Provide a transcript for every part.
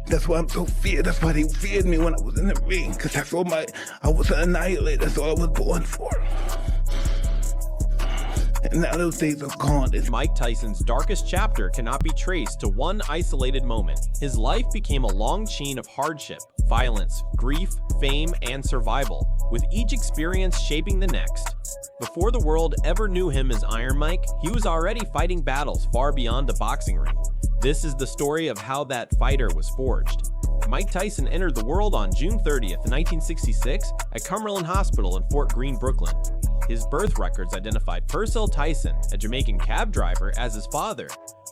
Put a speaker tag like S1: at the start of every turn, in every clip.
S1: That's why I'm so feared. That's why they feared me when I was in the ring, because I was an annihilator. That's all I was born for. And now those days are gone.
S2: Mike Tyson's darkest chapter cannot be traced to one isolated moment. His life became a long chain of hardship, violence, grief, fame, and survival, with each experience shaping the next. Before the world ever knew him as Iron Mike, he was already fighting battles far beyond the boxing ring. This is the story of how that fighter was forged. Mike Tyson entered the world on June 30th, 1966 at Cumberland Hospital in Fort Greene, Brooklyn. His birth records identified Purcell Tyson, a Jamaican cab driver, as his father.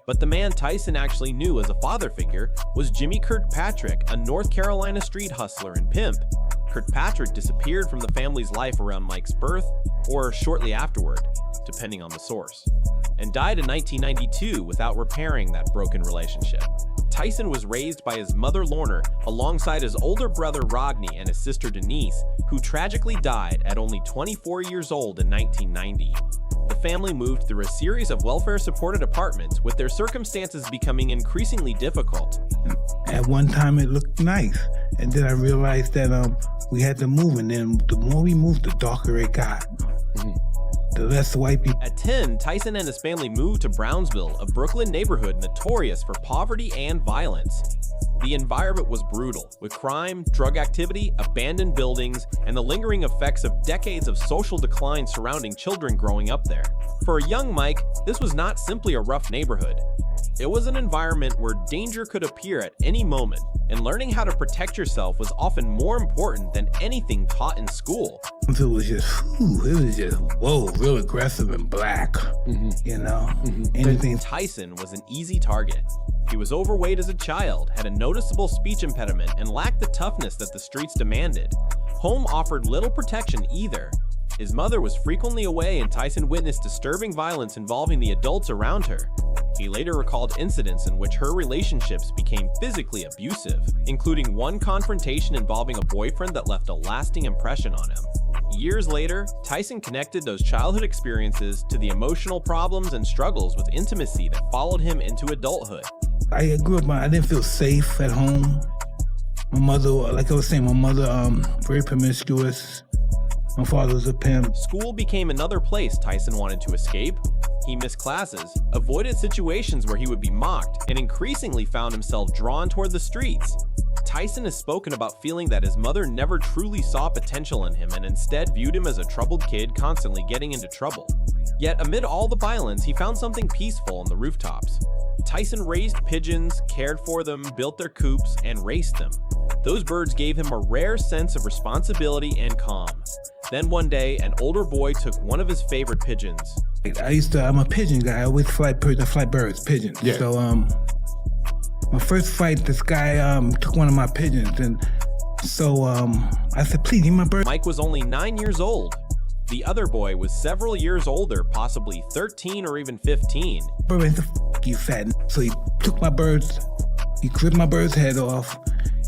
S2: But the man Tyson actually knew as a father figure was Jimmy Kirkpatrick, a North Carolina street hustler and pimp. Kirkpatrick disappeared from the family's life around Mike's birth, or shortly afterward, depending on the source, and died in 1992 without repairing that broken relationship. Tyson was raised by his mother Lorna alongside his older brother Rodney and his sister Denise, who tragically died at only 24 years old in 1990. The family moved through a series of welfare-supported apartments, with their circumstances becoming increasingly difficult.
S1: At one time it looked nice, and then I realized that we had to move, and then the more we moved, the darker it got. The less white people.
S2: At 10, Tyson and his family moved to Brownsville, a Brooklyn neighborhood notorious for poverty and violence. The environment was brutal, with crime, drug activity, abandoned buildings, and the lingering effects of decades of social decline surrounding children growing up there. For a young Mike, this was not simply a rough neighborhood. It was an environment where danger could appear at any moment, and learning how to protect yourself was often more important than anything taught in school.
S1: It was just, whoa, real aggressive and black, you know? Anything.
S2: Tyson was an easy target. He was overweight as a child, had a noticeable speech impediment, and lacked the toughness that the streets demanded. Home offered little protection either. His mother was frequently away, and Tyson witnessed disturbing violence involving the adults around her. He later recalled incidents in which her relationships became physically abusive, including one confrontation involving a boyfriend that left a lasting impression on him. Years later, Tyson connected those childhood experiences to the emotional problems and struggles with intimacy that followed him into adulthood.
S1: I grew up, I didn't feel safe at home. My mother, like I was saying, very promiscuous. My father was a pimp.
S2: School became another place Tyson wanted to escape. He missed classes, avoided situations where he would be mocked, and increasingly found himself drawn toward the streets. Tyson has spoken about feeling that his mother never truly saw potential in him and instead viewed him as a troubled kid constantly getting into trouble. Yet amid all the violence, he found something peaceful on the rooftops. Tyson raised pigeons, cared for them, built their coops, and raced them. Those birds gave him a rare sense of responsibility and calm. Then one day, an older boy took one of his favorite pigeons.
S1: I'm a pigeon guy. I always fly birds, pigeons. Yeah. So, my first fight, this guy took one of my pigeons, and so I said, please, give me my bird.
S2: Mike was only 9 years old. The other boy was several years older, possibly 13 or even 15.
S1: Bird, you fat. So he took my birds, he clipped my bird's head off,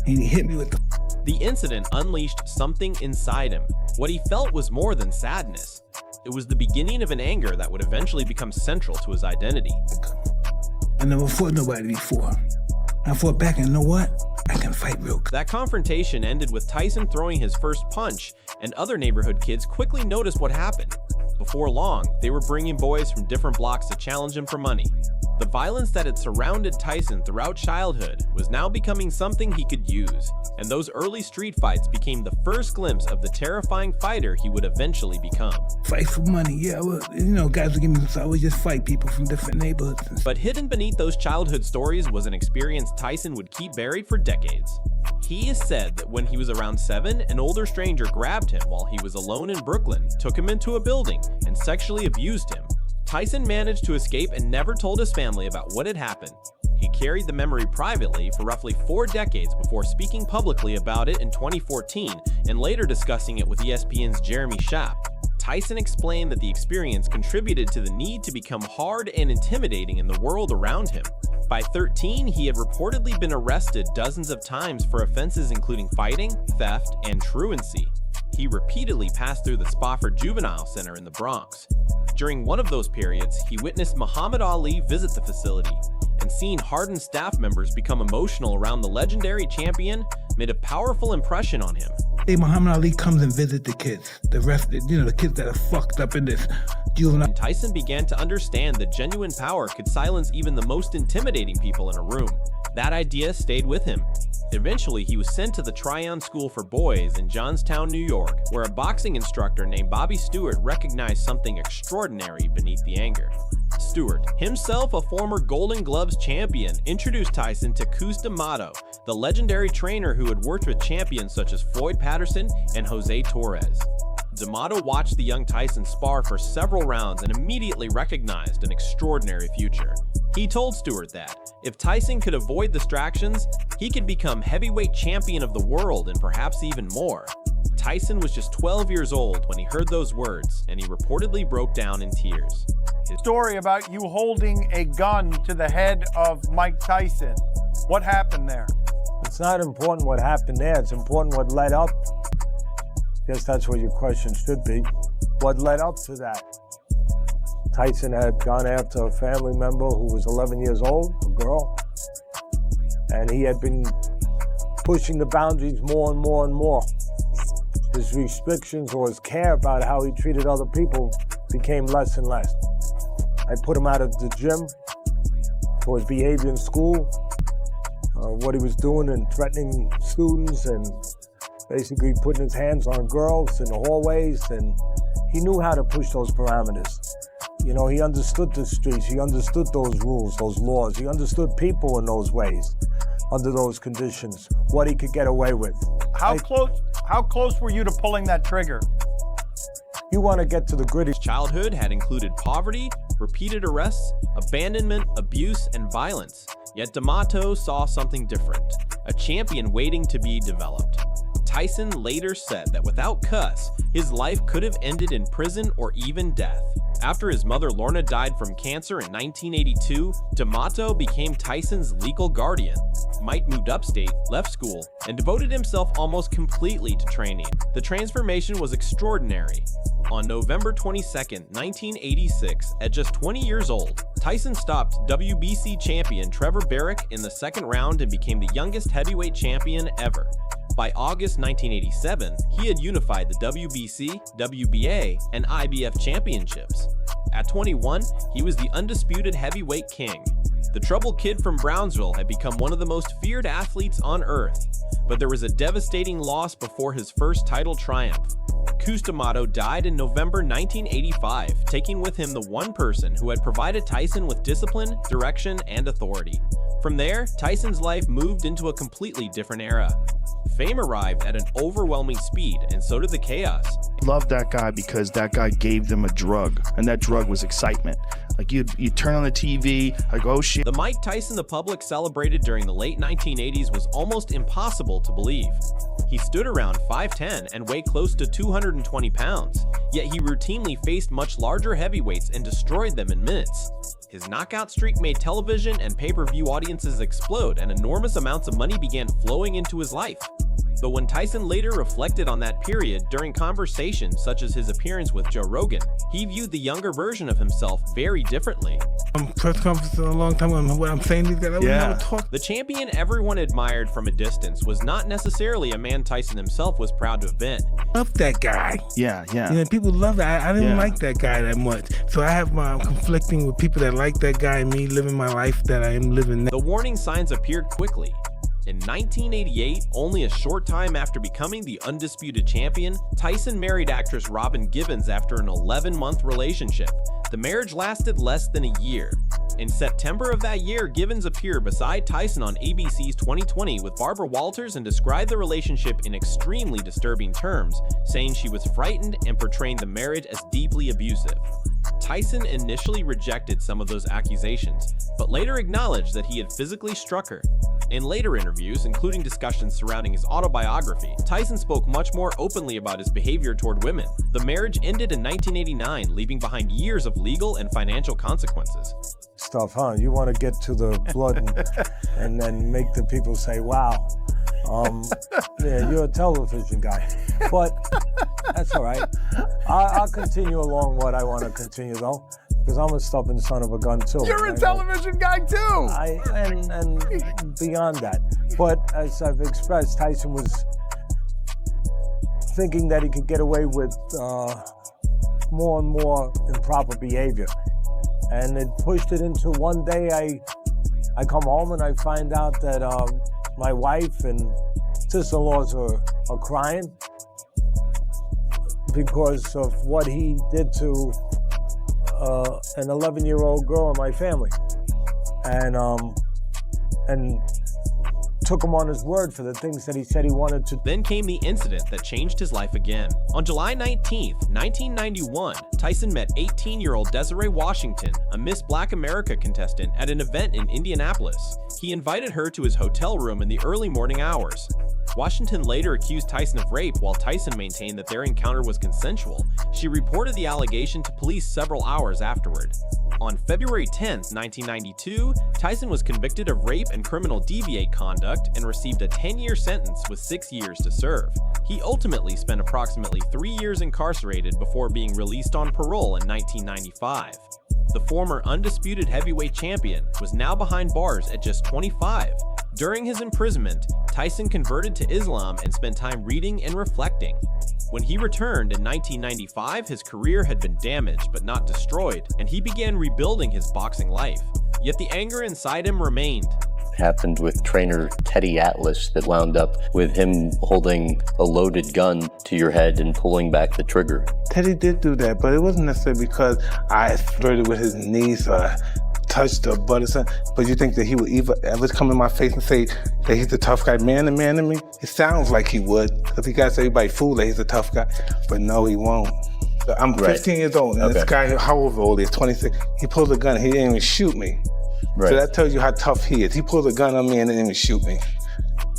S1: and he hit me with
S2: The incident unleashed something inside him. What he felt was more than sadness. It was the beginning of an anger that would eventually become central to his identity.
S1: I never fought nobody before. I fought back, and you know what? I can fight real good.
S2: That confrontation ended with Tyson throwing his first punch, and other neighborhood kids quickly noticed what happened. Before long, they were bringing boys from different blocks to challenge him for money. The violence that had surrounded Tyson throughout childhood was now becoming something he could use, and those early street fights became the first glimpse of the terrifying fighter he would eventually become.
S1: Fight for money, yeah, well, guys would give me, so I would just fight people from different neighborhoods.
S2: But hidden beneath those childhood stories was an experience Tyson would keep buried for decades. He is said that when he was around 7, an older stranger grabbed him while he was alone in Brooklyn, took him into a building, and sexually abused him. Tyson managed to escape and never told his family about what had happened. He carried the memory privately for roughly 4 decades before speaking publicly about it in 2014 and later discussing it with ESPN's Jeremy Schaap. Tyson explained that the experience contributed to the need to become hard and intimidating in the world around him. By 13, he had reportedly been arrested dozens of times for offenses including fighting, theft, and truancy. He repeatedly passed through the Spofford Juvenile Center in the Bronx. During one of those periods, he witnessed Muhammad Ali visit the facility. and seeing hardened staff members become emotional around the legendary champion made a powerful impression on him.
S1: Hey, Muhammad Ali comes and visits the kids, the kids that are fucked up in this juvenile.
S2: And Tyson began to understand that genuine power could silence even the most intimidating people in a room. That idea stayed with him. Eventually, he was sent to the Tryon School for Boys in Johnstown, New York, where a boxing instructor named Bobby Stewart recognized something extraordinary beneath the anger. Stewart, himself a former Golden Gloves champion, introduced Tyson to Cus D'Amato, the legendary trainer who had worked with champions such as Floyd Patterson and Jose Torres. D'Amato watched the young Tyson spar for several rounds and immediately recognized an extraordinary future. He told Stewart that, if Tyson could avoid distractions, he could become heavyweight champion of the world and perhaps even more. Tyson was just 12 years old when he heard those words, and he reportedly broke down in tears.
S3: His story about you holding a gun to the head of Mike Tyson. What happened there?
S4: It's not important what happened there, it's important what led up. Guess that's what your question should be. What led up to that? Tyson had gone after a family member who was 11 years old, a girl, and he had been pushing the boundaries more and more and more. His restrictions or his care about how he treated other people became less and less. I put him out of the gym for his behavior in school, what he was doing and threatening students and basically putting his hands on girls in the hallways, and he knew how to push those parameters. You know, he understood the streets, he understood those rules, those laws, he understood people in those ways, under those conditions, what he could get away with.
S3: How close were you to pulling that trigger?
S4: You want to get to the gritty.
S2: His childhood had included poverty, repeated arrests, abandonment, abuse, and violence. Yet D'Amato saw something different, a champion waiting to be developed. Tyson later said that without Cus, his life could have ended in prison or even death. After his mother Lorna died from cancer in 1982, D'Amato became Tyson's legal guardian. Mike moved upstate, left school, and devoted himself almost completely to training. The transformation was extraordinary. On November 22, 1986, at just 20 years old, Tyson stopped WBC champion Trevor Barrick in the second round and became the youngest heavyweight champion ever. By August 1987, he had unified the WBC, WBA, and IBF championships. At 21, he was the undisputed heavyweight king. The troubled kid from Brownsville had become one of the most feared athletes on earth, but there was a devastating loss before his first title triumph. Cus D'Amato died in November 1985, taking with him the one person who had provided Tyson with discipline, direction, and authority. From there, Tyson's life moved into a completely different era. Fame arrived at an overwhelming speed, and so did the chaos.
S5: Loved that guy because that guy gave them a drug, and that drug was excitement. Like you turn on the TV, like, oh shit.
S2: The Mike Tyson the public celebrated during the late 1980s was almost impossible to believe. He stood around 5'10" and weighed close to 220 pounds, yet he routinely faced much larger heavyweights and destroyed them in minutes. His knockout streak made television and pay-per-view audiences explode, and enormous amounts of money began flowing into his life. But when Tyson later reflected on that period during conversations such as his appearance with Joe Rogan, he viewed the younger version of himself very differently.
S1: Press conference a long time ago, what I'm saying is that I would never talk.
S2: The champion everyone admired from a distance was not necessarily a man Tyson himself was proud to have been.
S1: I love that guy.
S5: Yeah.
S1: You know, people love that. I didn't like that guy that much. So I have conflicting with people that like that guy and me living my life that I am living now.
S2: The warning signs appeared quickly. In 1988, only a short time after becoming the undisputed champion, Tyson married actress Robin Givens after an 11-month relationship. The marriage lasted less than a year. In September of that year, Givens appeared beside Tyson on ABC's 2020 with Barbara Walters and described the relationship in extremely disturbing terms, saying she was frightened and portraying the marriage as deeply abusive. Tyson initially rejected some of those accusations, but later acknowledged that he had physically struck her. In later interviews, including discussions surrounding his autobiography, Tyson spoke much more openly about his behavior toward women. The marriage ended in 1989, leaving behind years of legal and financial consequences.
S4: Stuff, huh? You want to get to the blood and then make the people say, wow. Yeah, you're a television guy. But that's all right. I'll continue along what I want to continue, though. because I'm a stubborn son of a gun too.
S3: You're a television guy too.
S4: And beyond that. But as I've expressed, Tyson was thinking that he could get away with more and more improper behavior. And it pushed it into one day I come home and I find out that my wife and sister-in-laws are crying because of what he did to an 11-year-old girl in my family. And took him on his word for the things that he said he wanted to.
S2: Then came the incident that changed his life again. On July 19th, 1991, Tyson met 18-year-old Desiree Washington, a Miss Black America contestant, at an event in Indianapolis. He invited her to his hotel room in the early morning hours. Washington later accused Tyson of rape, while Tyson maintained that their encounter was consensual. She reported the allegation to police several hours afterward. On February 10, 1992, Tyson was convicted of rape and criminal deviate conduct and received a 10-year sentence with 6 years to serve. He ultimately spent approximately 3 years incarcerated before being released on parole in 1995. The former undisputed heavyweight champion was now behind bars at just 25. During his imprisonment, Tyson converted to Islam and spent time reading and reflecting. When he returned in 1995, his career had been damaged but not destroyed, and he began rebuilding his boxing life. Yet the anger inside him remained.
S6: Happened with trainer Teddy Atlas that wound up with him holding a loaded gun to your head and pulling back the trigger.
S7: Teddy did do that, but it wasn't necessarily because I flirted with his niece or touched her butt or something. But you think that he would ever come in my face and say that he's a tough guy, man to me? It sounds like he would, because he got everybody fooled that he's a tough guy, but no, he won't. I'm 15 years old, and this guy, how old he is, 26, he pulls a gun, he didn't even shoot me. Right. So that tells you how tough he is. He pulled a gun on me and didn't even shoot me.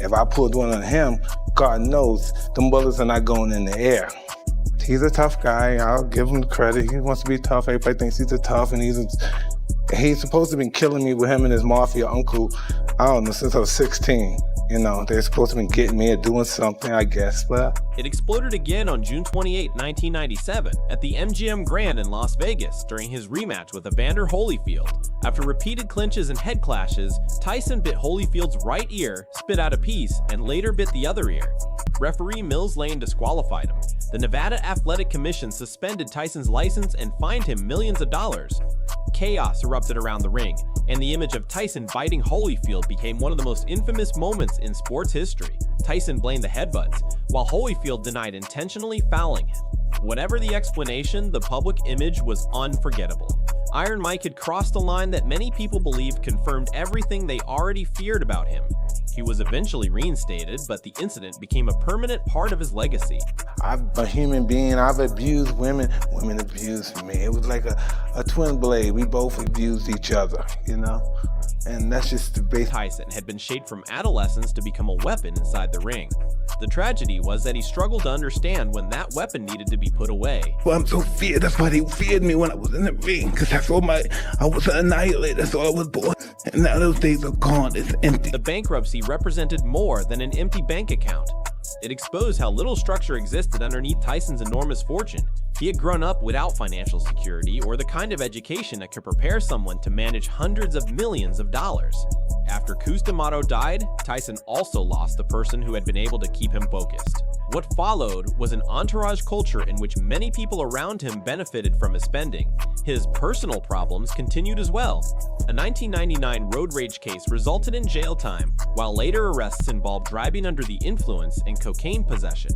S7: If I pulled one on him, God knows, them bullets are not going in the air. He's a tough guy, I'll give him credit. He wants to be tough, everybody thinks he's a tough, and he's supposed to have been killing me with him and his mafia uncle, I don't know, since I was 16. You know, they're supposed to be getting me or doing something, I guess, but...
S2: It exploded again on June 28, 1997, at the MGM Grand in Las Vegas during his rematch with Evander Holyfield. After repeated clinches and head clashes, Tyson bit Holyfield's right ear, spit out a piece, and later bit the other ear. Referee Mills Lane disqualified him. The Nevada Athletic Commission suspended Tyson's license and fined him millions of dollars. Chaos erupted around the ring, and the image of Tyson biting Holyfield became one of the most infamous moments in sports history. Tyson blamed the headbutts, while Holyfield denied intentionally fouling him. Whatever the explanation, the public image was unforgettable. Iron Mike had crossed a line that many people believed confirmed everything they already feared about him. He was eventually reinstated, but the incident became a permanent part of his legacy.
S7: I'm a human being, I've abused women, women abused me. It was like a twin blade, we both abused each other, you know? And that's just the base.
S2: Tyson had been shaped from adolescence to become a weapon inside the ring. The tragedy was that he struggled to understand when that weapon needed to be put away.
S1: Well, I'm so feared. That's why they feared me when I was in the ring, because I was an annihilator. That's all I was born. And now those days are gone. It's empty.
S2: The bankruptcy represented more than an empty bank account. It exposed how little structure existed underneath Tyson's enormous fortune. He had grown up without financial security or the kind of education that could prepare someone to manage hundreds of millions of dollars. After Cus D'Amato died, Tyson also lost the person who had been able to keep him focused. What followed was an entourage culture in which many people around him benefited from his spending. His personal problems continued as well. A 1999 road rage case resulted in jail time, while later arrests involved driving under the influence and cocaine possession.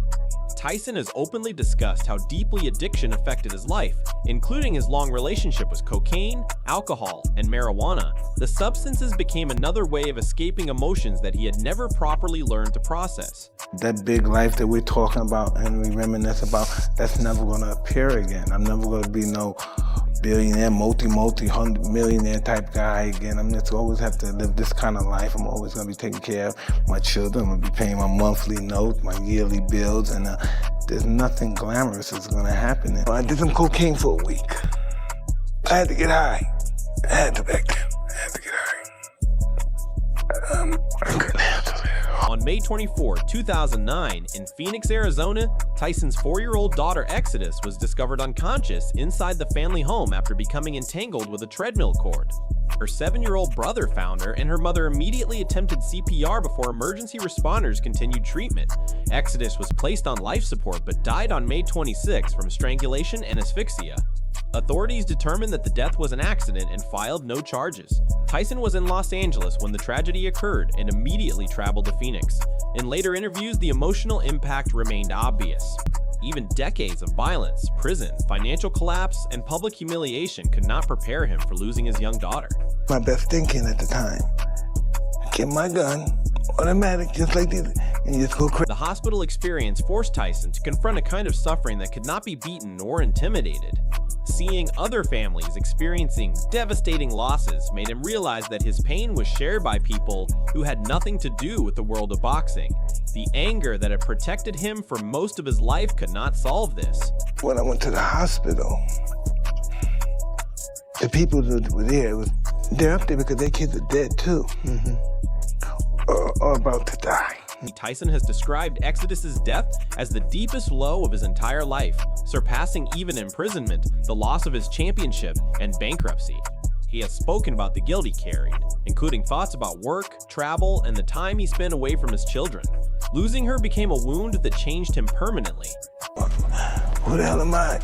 S2: Tyson has openly discussed how deeply addiction affected his life, including his long relationship with cocaine, alcohol, and marijuana. The substances became another way of escaping emotions that he had never properly learned to process.
S7: That big life that we're talking about and we reminisce about, that's never going to appear again. I'm never going to be no billionaire, multi-hundred millionaire type guy again. I'm just always have to live this kind of life. I'm always going to be taking care of my children. I'm going to be paying my monthly notes, my yearly bills, and there's nothing glamorous that's going to happen. I did some cocaine for a week. I had to get high. I had to back then. I had to get high. I couldn't handle it.
S2: On On May 24, 2009, in Phoenix, Arizona, Tyson's 4-year-old daughter Exodus was discovered unconscious inside the family home after becoming entangled with a treadmill cord. Her 7-year-old brother found her, and her mother immediately attempted CPR before emergency responders continued treatment. Exodus was placed on life support but died on May 26 from strangulation and asphyxia. Authorities determined that the death was an accident and filed no charges. Tyson was in Los Angeles when the tragedy occurred and immediately traveled to Phoenix. In later interviews, the emotional impact remained obvious. Even decades of violence, prison, financial collapse, and public humiliation could not prepare him for losing his young daughter.
S7: My best thinking at the time, get my gun, automatic, just like this, and you just go crazy.
S2: The hospital experience forced Tyson to confront a kind of suffering that could not be beaten or intimidated. Seeing other families experiencing devastating losses made him realize that his pain was shared by people who had nothing to do with the world of boxing. The anger that had protected him for most of his life could not solve this.
S7: When I went to the hospital, the people that were there, they're up there because their kids are dead too, or about to die.
S2: Tyson has described Exodus's death as the deepest low of his entire life, surpassing even imprisonment, the loss of his championship, and bankruptcy. He has spoken about the guilt he carried, including thoughts about work, travel, and the time he spent away from his children. Losing her became a wound that changed him permanently.
S7: Who the hell am I?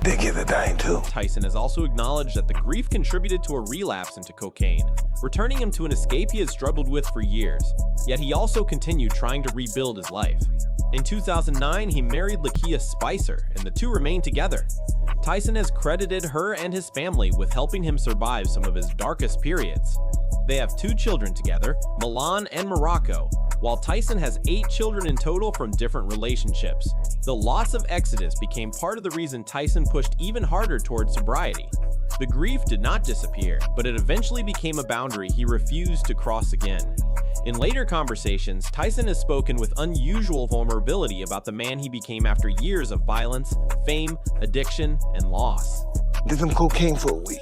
S7: Their kids are dying too.
S2: Tyson has also acknowledged that the grief contributed to a relapse into cocaine, returning him to an escape he had struggled with for years. Yet he also continued trying to rebuild his life. In 2009, he married Lakia Spicer, and the two remained together. Tyson has credited her and his family with helping him survive some of his darkest periods. They have 2 children together, Milan and Morocco, while Tyson has 8 children in total from different relationships. The loss of Exodus became part of the reason Tyson pushed even harder towards sobriety. The grief did not disappear, but it eventually became a boundary he refused to cross again. In later conversations, Tyson has spoken with unusual vulnerability about the man he became after years of violence, fame, addiction, and loss.
S7: Did some cocaine for a week.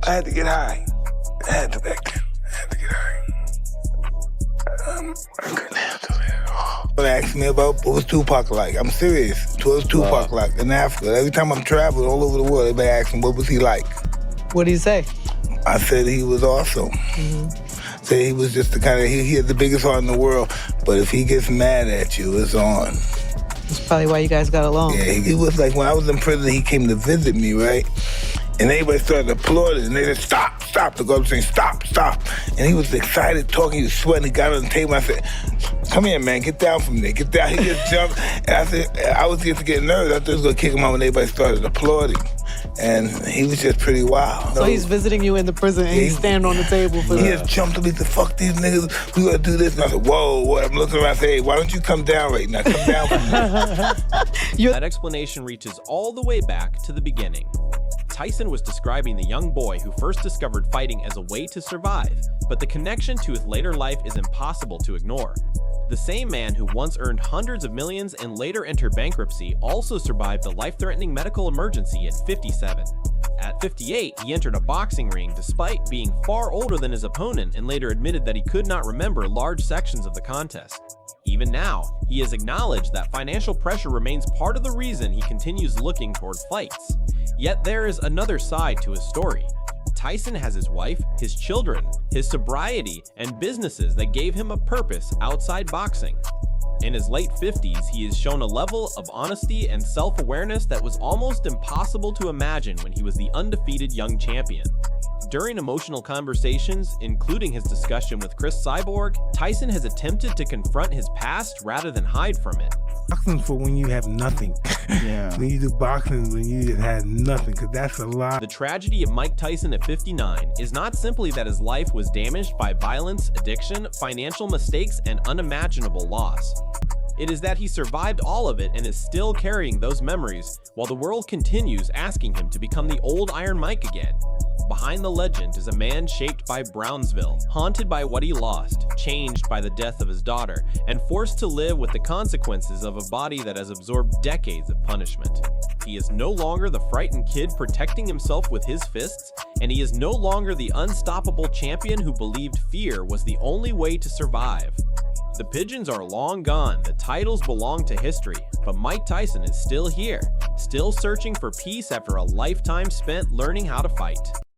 S7: I had to get high. I had to get high. I couldn't handle it. They asked me about what was Tupac like. I'm serious. What was Tupac like in Africa? Every time I'm traveling all over the world, everybody asks me, what was he like?
S8: What did he say?
S7: I said he was awesome. Said he was just the kind of, he had the biggest heart in the world, but if he gets mad at you, it's on.
S8: That's probably why you guys got along.
S7: Yeah, he was like, when I was in prison, he came to visit me, right? And everybody started applauding, and they said, stop, stop. The guard was saying, stop, stop. And he was excited, talking, he was sweating, he got on the table. I said, come here, man, get down from there, get down. He just jumped, and I said, I was just getting nervous. I thought he was gonna kick him out when everybody started applauding. And he was just pretty wild.
S8: So he's visiting you in the prison, and he's standing on the table for
S7: He just jumped up, he said, fuck these niggas, we gotta do this. And I said, whoa, what? I'm looking around, I said, hey, why don't you come down right now? Come down from there.
S2: That explanation reaches all the way back to the beginning. Tyson was describing the young boy who first discovered fighting as a way to survive, but the connection to his later life is impossible to ignore. The same man who once earned hundreds of millions and later entered bankruptcy also survived a life-threatening medical emergency at 57. At 58, he entered a boxing ring despite being far older than his opponent and later admitted that he could not remember large sections of the contest. Even now, he has acknowledged that financial pressure remains part of the reason he continues looking toward fights. Yet there is another side to his story. Tyson has his wife, his children, his sobriety, and businesses that gave him a purpose outside boxing. In his late 50s, he has shown a level of honesty and self-awareness that was almost impossible to imagine when he was the undefeated young champion. During emotional conversations, including his discussion with Chris Cyborg, Tyson has attempted to confront his past rather than hide from it.
S1: Boxing for when you have nothing.
S5: Yeah.
S1: When you do boxing when you just had nothing, because that's a lot.
S2: The tragedy of Mike Tyson at 59 is not simply that his life was damaged by violence, addiction, financial mistakes, and unimaginable loss. It is that he survived all of it and is still carrying those memories while the world continues asking him to become the old Iron Mike again. Behind the legend is a man shaped by Brownsville, haunted by what he lost, changed by the death of his daughter, and forced to live with the consequences of a body that has absorbed decades of punishment. He is no longer the frightened kid protecting himself with his fists, and he is no longer the unstoppable champion who believed fear was the only way to survive. The pigeons are long gone, the titles belong to history, but Mike Tyson is still here, still searching for peace after a lifetime spent learning how to fight.